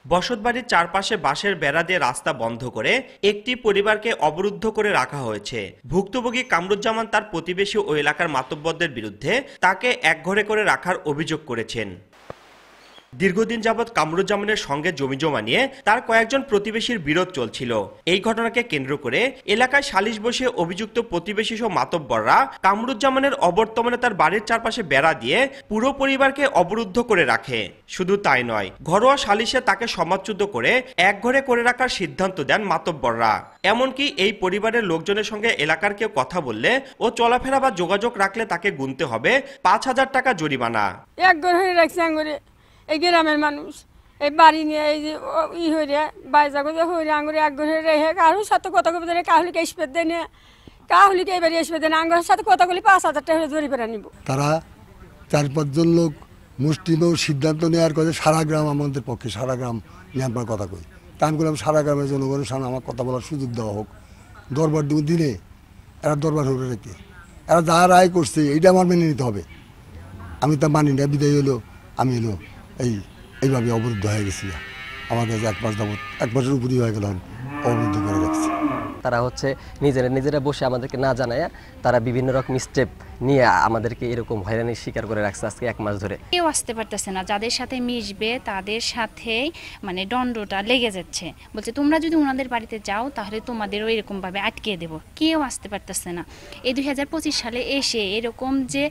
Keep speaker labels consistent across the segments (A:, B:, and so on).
A: বসতবাড়ির চারপাশে বাঁশের বেড়া দিয়ে রাস্তা বন্ধ করে একটি পরিবারকে অবরুদ্ধ করে রাখা হয়েছে। ভুক্তভোগী কামরুজ্জামান তার প্রতিবেশী ও এলাকার মাতব্বরদের বিরুদ্ধে তাকে একঘরে করে রাখার অভিযোগ করেছেন। দীর্ঘদিন যাবৎ কামরুজ্জামানের সঙ্গে জমিজমা নিয়ে তার কয়েকজন প্রতিবেশীর বিরোধ চলছিল। এই ঘটনাকে কেন্দ্র করে এলাকায় সালিশ বসিয়ে অভিযুক্ত প্রতিবেশী সহ মাতব্বররা কামরুজ্জামানের অবর্তমানে তার বাড়ির চারপাশে বেড়া দিয়ে পুরো পরিবারকে অবরুদ্ধ করে রাখে। শুধু তাই নয়, ঘরোয়া সালিশে তাকে সমাজচ্যুত করে একঘরে করে রাখার সিদ্ধান্ত দেন মাতব্বররা। এমনকি এই পরিবারের লোকজনের সঙ্গে এলাকার কেউ কথা বললে ও চলাফেরা বা যোগাযোগ রাখলে তাকে গুনতে হবে 5,000 টাকা জরিমানা।
B: এই গ্রামের মানুষ এই বাড়ি নিয়ে এই যে হইরে বাইজাগো যে হইরে আঙুরে এক ঘরে রেখে কারোর সাথে কথা বলতে কাহলিকে স্পেদ দেয় না, কাহলিকে এবারে স্পেদ দেয় না, আঙ্গুরের সাথে কথা বলি 5,000 টাকা ধরে বেড়া নিব।
C: তারা 4-5 জন লোক মুষ্টিমেয় সিদ্ধান্ত নেওয়ার কথা সারা গ্রাম আমাদের পক্ষে, সারা গ্রাম নিয়ে আমরা কথা কই। তা আমি বললাম সারা গ্রামের জনগণের সামনে আমার কথা বলার সুযোগ দেওয়া হোক, দরবার দিলে এরা দরবার হবে রেখে এরা যা রায় করছে এইটা আমার মেনে নিতে হবে। আমি তা মানি না, বিদায় হলো আমি এলো এইভাবে অবরুদ্ধ হয়ে গেছি। আমার কাছে 1 মাস যাবত 1 মাসের উপরই হয়ে গেল অবরুদ্ধ করে রাখছি।
D: তারা হচ্ছে নিজেরা বসে আমাদেরকে না জানায় তারা বিভিন্ন রকম স্টেপ নিয়ে আমাদেরকে এরকম হয়রানির শিকার করে রাখছে আজকে 1 মাস ধরে।
E: কেউ আসতে পারতেছে না, যাদের সাথে মিশবে তাদের সাথে মানে দণ্ডটা লেগে যাচ্ছে। বলছে তোমরা যদি ওনাদের বাড়িতে যাও তাহলে তোমাদেরও এরকমভাবে আটকে দেব। কেউ আসতে পারতেছে না। এই 2025 সালে এসে এরকম যে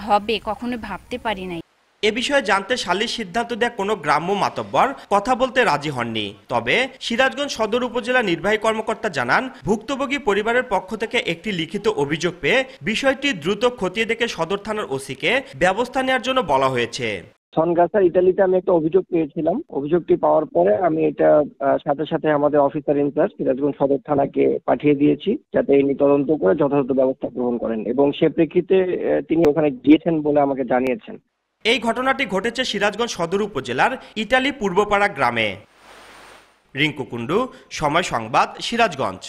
E: হবে কখনো ভাবতে পারি নাই।
A: এ বিষয়ে জানতে সালিশ সিদ্ধান্ত দেয়া কোনো গ্রাম্য মাতব্বর কথা বলতে রাজি হননি। তবে সিরাজগঞ্জ সদর উপজেলা নির্বাহী কর্মকর্তা জানান, ভুক্তভোগী পরিবারের পক্ষ থেকে একটি লিখিত অভিযোগ পেয়ে বিষয়টি দ্রুত খতিয়ে দেখে সদর থানার ওসিকে ব্যবস্থা নেওয়ার জন্য বলা হয়েছে।
F: সনগাছা ইতালিতে আমি একটা অভিযোগ পেয়েছিলাম। অভিযোগটি পাওয়ার পরে আমি এটা সাথে সাথে আমাদের অফিসার ইনচার্জ সিরাজগঞ্জ সদর থানাকে পাঠিয়ে দিয়েছি, যাতে এই তদন্ত করে যথাযথ ব্যবস্থা গ্রহণ করেন, এবং সে প্রেক্ষিতে তিনি ওখানে গিয়েছেন বলে আমাকে জানিয়েছেন।
A: এই ঘটনাটি ঘটেছে সিরাজগঞ্জ সদর উপজেলার ইটালি পূর্বপাড়া গ্রামে। রিঙ্কু কুন্ডু, সময় সংবাদ, সিরাজগঞ্জ।